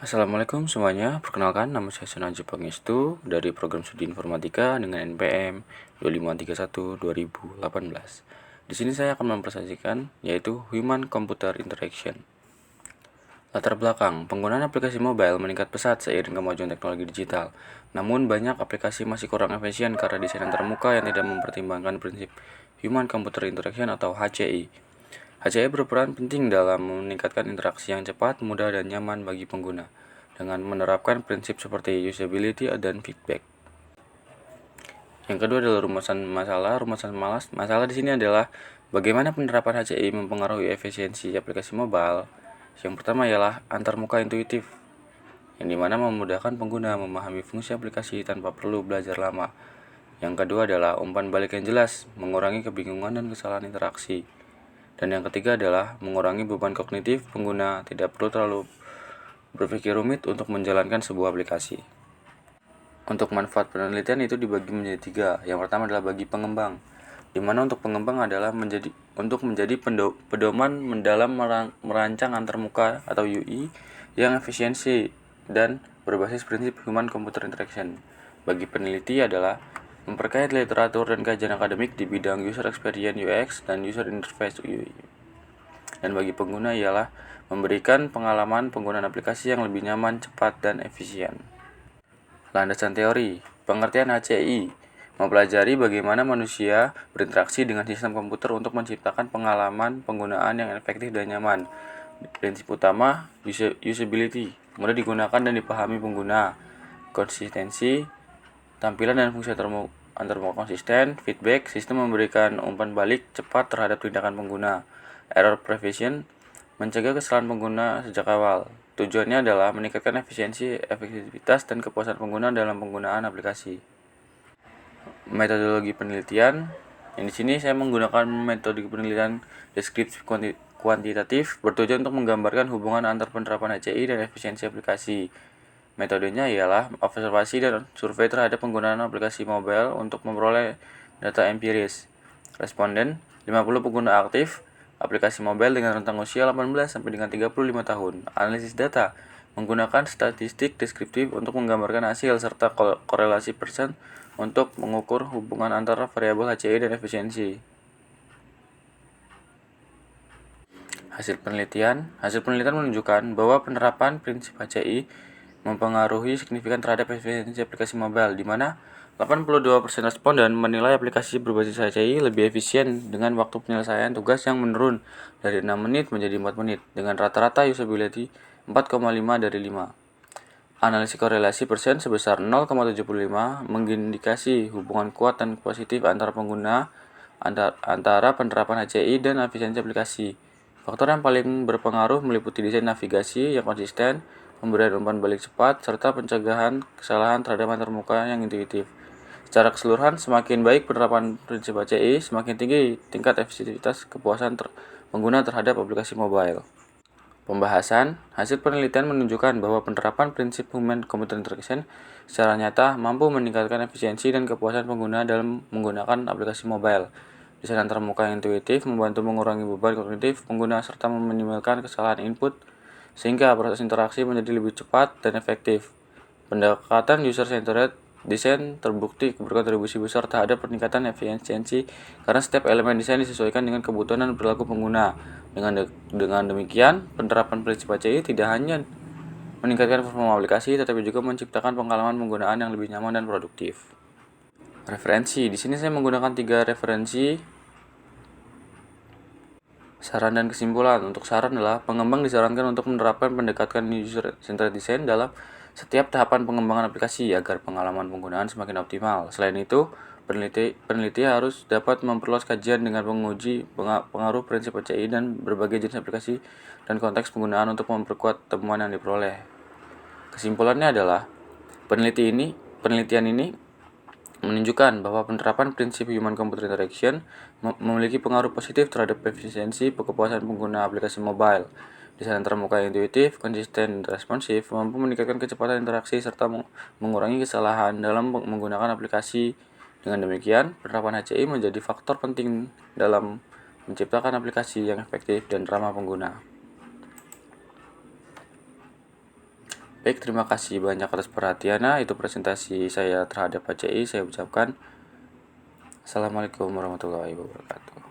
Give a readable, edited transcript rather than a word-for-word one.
Assalamualaikum semuanya, perkenalkan nama saya Sunaji Pangestu dari program studi informatika dengan NPM 2531-2018. Di sini saya akan mempresentasikan yaitu Human Computer Interaction. Latar belakang, penggunaan aplikasi mobile meningkat pesat seiring kemajuan teknologi digital. Namun banyak aplikasi masih kurang efisien karena desain antarmuka yang tidak mempertimbangkan prinsip Human Computer Interaction atau HCI. HCI berperan penting dalam meningkatkan interaksi yang cepat, mudah, dan nyaman bagi pengguna dengan menerapkan prinsip seperti usability dan feedback. Yang kedua adalah rumusan masalah. Masalah di sini adalah bagaimana penerapan HCI mempengaruhi efisiensi aplikasi mobile. Yang pertama ialah antarmuka intuitif, yang dimana memudahkan pengguna memahami fungsi aplikasi tanpa perlu belajar lama. Yang kedua adalah umpan balik yang jelas, mengurangi kebingungan dan kesalahan interaksi. Dan yang ketiga adalah mengurangi beban kognitif pengguna, tidak perlu terlalu berpikir rumit untuk menjalankan sebuah aplikasi. Untuk manfaat penelitian itu dibagi menjadi 3. Yang pertama adalah bagi pengembang, di mana untuk pengembang adalah menjadi pedoman dalam merancang antarmuka atau UI yang efisiensi dan berbasis prinsip Human Computer Interaction. Bagi peneliti adalah memperkaya literatur dan kajian akademik di bidang user experience UX dan user interface UI. Dan bagi pengguna ialah memberikan pengalaman penggunaan aplikasi yang lebih nyaman, cepat, dan efisien. Landasan teori, pengertian HCI, mempelajari bagaimana manusia berinteraksi dengan sistem komputer untuk menciptakan pengalaman penggunaan yang efektif dan nyaman. Prinsip utama, usability, mudah digunakan dan dipahami pengguna. Konsistensi, tampilan dan fungsi antarmuka konsisten. Feedback, sistem memberikan umpan balik cepat terhadap tindakan pengguna. Error prevention, mencegah kesalahan pengguna sejak awal. Tujuannya adalah meningkatkan efisiensi, efektivitas, dan kepuasan pengguna dalam penggunaan aplikasi. Metodologi penelitian, yang di sini saya menggunakan metode penelitian deskriptif kuantitatif bertujuan untuk menggambarkan hubungan antar penerapan HCI dan efisiensi aplikasi. Metodenya ialah observasi dan survei terhadap penggunaan aplikasi mobile untuk memperoleh data empiris. Responden, 50 pengguna aktif aplikasi mobile dengan rentang usia 18 sampai dengan 35 tahun. Analisis data, menggunakan statistik deskriptif untuk menggambarkan hasil serta korelasi persen untuk mengukur hubungan antara variabel HCI dan efisiensi. Hasil penelitian menunjukkan bahwa penerapan prinsip HCI mempengaruhi signifikan terhadap efisiensi aplikasi mobile, di mana 82% responden menilai aplikasi berbasis HCI lebih efisien dengan waktu penyelesaian tugas yang menurun dari 6 menit menjadi 4 menit, dengan rata-rata usability 4,5 dari 5. Analisis korelasi persen sebesar 0,75 mengindikasi hubungan kuat dan positif antara pengguna antara penerapan HCI dan efisiensi aplikasi. Faktor yang paling berpengaruh meliputi desain navigasi yang konsisten, pemberian umpan balik cepat, serta pencegahan kesalahan terhadap antarmuka yang intuitif. Secara keseluruhan, semakin baik penerapan prinsip HCI, semakin tinggi tingkat efektivitas kepuasan pengguna terhadap aplikasi mobile. Pembahasan, hasil penelitian menunjukkan bahwa penerapan prinsip Human Computer Interaction secara nyata mampu meningkatkan efisiensi dan kepuasan pengguna dalam menggunakan aplikasi mobile. Desain antarmuka yang intuitif membantu mengurangi beban kognitif pengguna serta meminimalkan kesalahan input sehingga proses interaksi menjadi lebih cepat dan efektif. Pendekatan user-centered desain terbukti berkontribusi besar terhadap peningkatan efisiensi karena setiap elemen desain disesuaikan dengan kebutuhan dan perilaku pengguna. Dengan demikian, penerapan prinsip HCI tidak hanya meningkatkan performa aplikasi tetapi juga menciptakan pengalaman penggunaan yang lebih nyaman dan produktif. Referensi, di sini saya menggunakan 3 referensi. Saran dan kesimpulan. Untuk saran adalah pengembang disarankan untuk menerapkan pendekatan user-centered design dalam setiap tahapan pengembangan aplikasi agar pengalaman penggunaan semakin optimal. Selain itu, peneliti harus dapat memperluas kajian dengan menguji pengaruh prinsip HCI dan berbagai jenis aplikasi dan konteks penggunaan untuk memperkuat temuan yang diperoleh. Kesimpulannya adalah penelitian ini menunjukkan bahwa penerapan prinsip Human Computer Interaction memiliki pengaruh positif terhadap efisiensi kepuasan pengguna aplikasi mobile. Desain antarmuka yang intuitif, konsisten, dan responsif mampu meningkatkan kecepatan interaksi serta mengurangi kesalahan dalam menggunakan aplikasi. Dengan demikian, penerapan HCI menjadi faktor penting dalam menciptakan aplikasi yang efektif dan ramah pengguna. Baik, terima kasih banyak atas perhatiannya. Itu presentasi saya terhadap HCI. Saya ucapkan Assalamualaikum warahmatullahi wabarakatuh.